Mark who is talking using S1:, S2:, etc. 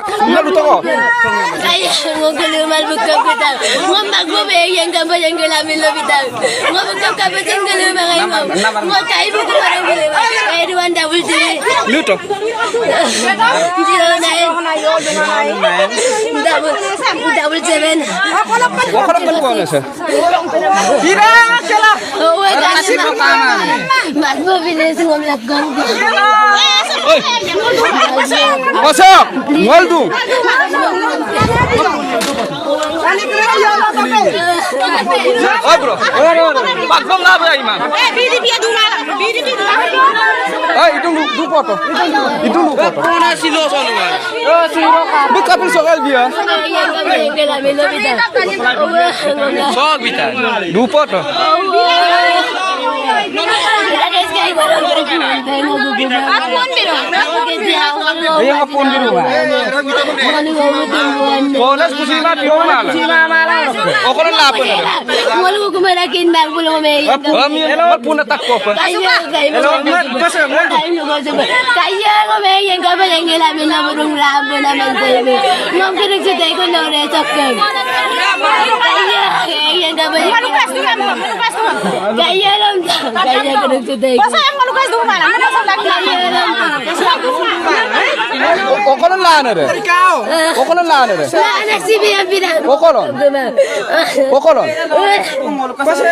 S1: Ngalu to ko.
S2: Kaya mo kalumal bukap kita. Mo magbo yang gambar yang gelamin lo bitaw. Mo bukap kabat yang galumal ngayon mo. Mo kay mo parang galumal. Kaya duwan double three.
S1: Lu to.
S2: 09
S1: Wakala kan ko na sa. Tira sila.
S2: Oh, kasi mo kama. Magbo bilis ngom lagang.
S1: Oy. Pasok. Ngoldu. Oy bro. Bagom la ba imam.
S2: Bidi biya dumala. Bidi bidi.
S1: Ay itu lu foto. Itu lu foto.
S3: Kona silo sonu nga.
S1: Oh silo ka. Bekapin soal dia.
S3: Sok bitan.
S1: Du foto. Iya ngapun di rumah. Bolas kusima di rumah. Oh kalau lapun.
S2: Walu ko marakin bang bulong may.
S1: Hello, puna takko pa. Hello, kasi mo.
S2: Kaya ko may yang kabal yang gelamin na burung labo naman sabi. Ngom kinagsuday ko na rin sa kag. Kaya yang kabal. Malukas ko mo, malukas ko. Kaya lang. Kaya kinagsuday ko. Basta yang malukas do malam. Kaya lang.
S1: O kalau lana re. O kalau lana re.
S2: Anak si Bian Bian.
S1: O kalau. O kalau. Pasok.